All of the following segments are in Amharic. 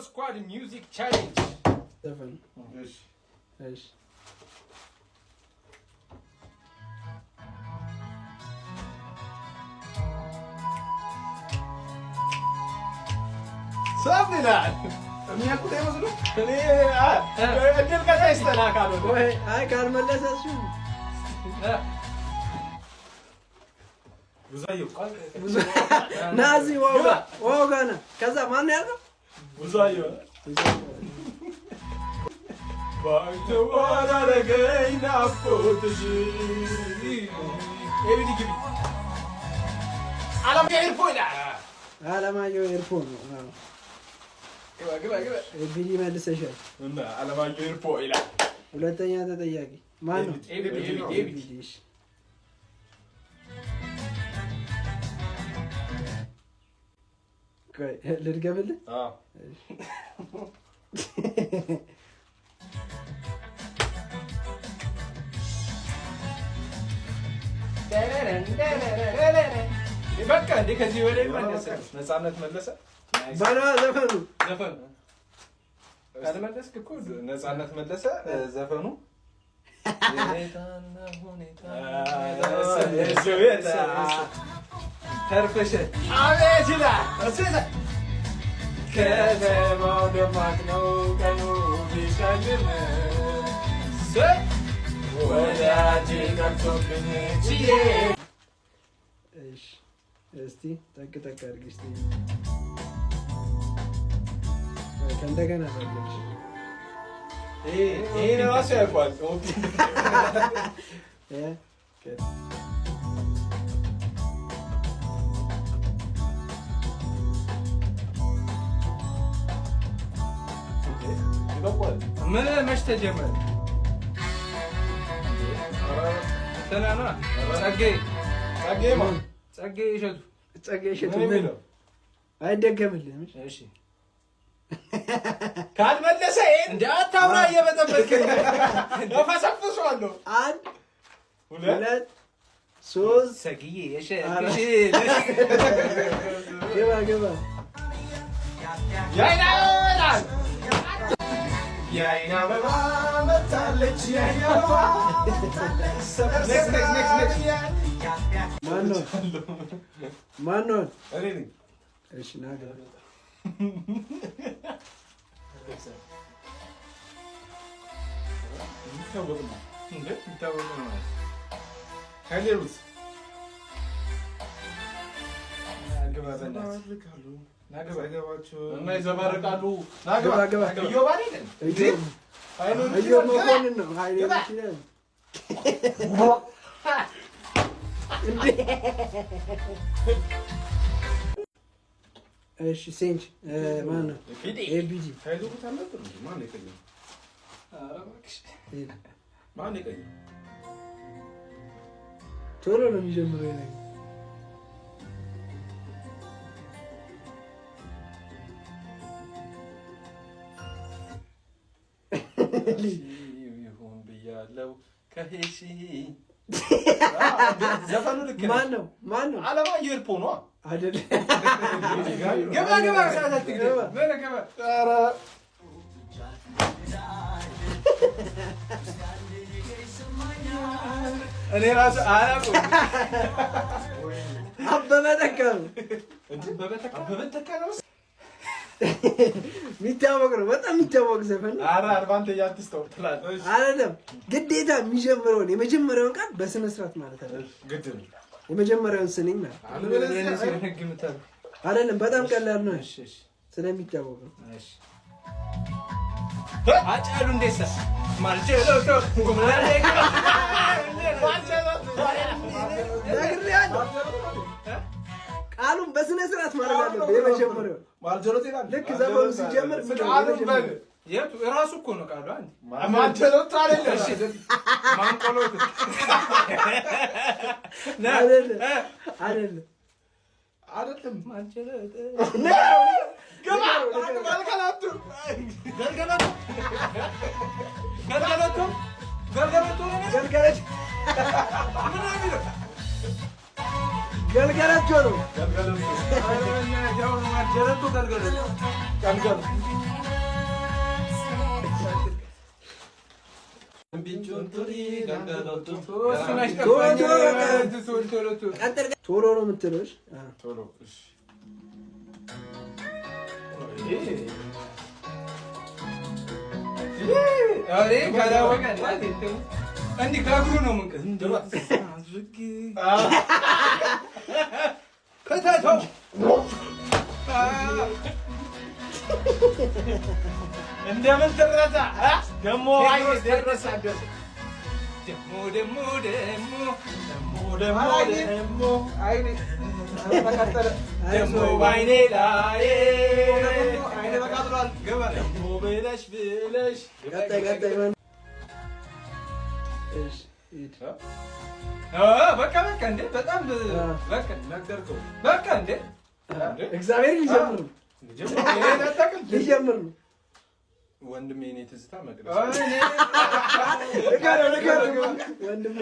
Squad Music Challenge. ዘፈን እሺ እሺ ሰምናል የሚያውቁት አይመስሉም። እኔ እድል ቀጣይ ይስተናካሉ ወይ አይ ካልመለሰችሁ ብዙአየሁ ናዚ ዋው ጋና ከዛ ማን ያለው ብዙአየሁ ባይተዋራ ረገኝ ናፍቆትሽ ኤቢዲ ግቢ አለማየሁ ኤርፖርት አለማየሁ ኤርፖርት ነው። ግባ ኤቢዲ መልሰሻል እና አለማየሁ ኤርፖርት ይላል። ሁለተኛ ተጠያቂ ማን ነው? ኤቢዲ ልድገምልህ? አዎ በቃ እንደ ከዚህ በላይ ነፃነት መለሰ ባላ ዘፈኑ ካልመለስክ እኮ ነፃነት መለሰ ዘፈኑ ተርፈሽ አቤት ይላል። ከተማው ደማቅ ነው ቀኑ ቢሻግር ወዳጅ ቀርቶብኝ ችዬ እሺ እስቲ ጠቅ አድርጊ እስቲ ከእንደገና ታደርጊ። ይሄ ራሱ ያውቃል። ምን መች ተጀመረ? ተናና ጸጌ እሸቱ ምን አይደገምልህም? እሺ ካልመለሰ እንደ አታውራ እየበጠበጥከኝ እፈሰፍሰዋለሁ። አንድ ሁለት ሶስት ሰግዬ ግባ የዓይን አበባ መታለች የዓይን አበባ ማነው? እኔ ነኝ። እሺ ና ግባ እና ይዘባርቃሉ። እዮብ መኮንን ነው። እሺ ሴንች ማነው? ኤቢዲ ቶሎ ነው የሚጀምረው ነገር ይሁን ብያለሁ ከሄሺ ዘፈኑ ልክ ነው። ማን ነው? አለማየሁ ኤርፖርት ነው አይደል? ገባ ሰዓታት ትግባ ገባ ኧረ እኔ ራሱ አላውቅም። አበበ ተካ ነው የሚታወቅ ነው። በጣም የሚታወቅ ዘፈን ነው። ኧረ አድቫንቴጅ አትስተው ትላለህ አይደለም። ግዴታ የሚጀምረውን የመጀመሪያውን ቃል በስነ ስርዓት ማለት አይደለም። ግድ ነው የመጀመሪያውን ስንኝ ማለት አይደለም። በጣም ቀላል ነው። እሺ ስለሚታወቅ ነው። እሺ አጫሉ እንደሰ ማልጨሎ ጉምላሌ ቃሉን በስነ ስርዓት ማለት አለበት። የመጀመሪያው ማልጀሎት ይላል። ልክ ዘፈኑ ሲጀምር ቃሉን በል የቱ እራሱ እኮ ነው ቃሉ። አንዴ ማልጀሎት አይደለም። እሺ ማንቆሎት አይደለም ማልጀሎት ገባ ማልከላቱ ገልገለቶ ነው። ጀረቱ ገልገለ ገልገለ ቶሎ ነው የምትለው። እንዲህ ከእግሩ ነው የምንቀር ከተተው እንደምን ትረሳ ደሞ ደረሳ ደሞ ደሞ ደሞ ደሞ ደሞ አይኔ ደሞ ባይኔ ላይ አይኔ በቃጥሏል ገባ ደሞ ብለሽ ብለሽ በቃ በቃ እንዴ በጣም በቃ ነገርከው በቃ እንዴ እግዚአብሔር ሊጀምር ነው ሊጀምር ነው ወንድሜ እኔ ትዝታ መቅደስ ወንድሜ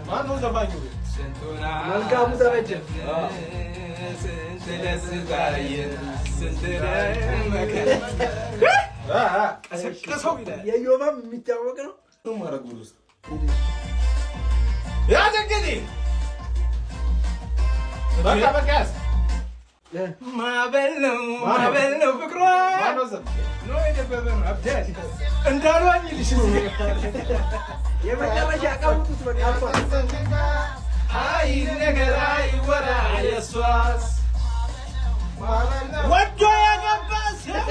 ማነው ዘፋኙ? መልካሙ ተበጀ። ስንት ደስታዬን ስንት መከራ ቀሰቀሰው ይላል። የዮባም የሚታወቅ ነው። ማረጉል ውስጥ ያዝ እንግዲህ በቃ በቃ ያዝ። ማዕበል ነው ፍቅሯ ነው የደበበ ነው አብዳት እንዳሏኝ ልሽ የመጨረሻ ቀውጡት በቃ አይ ነገር አይወራ የሷስ ወዶ ያገባ ሰው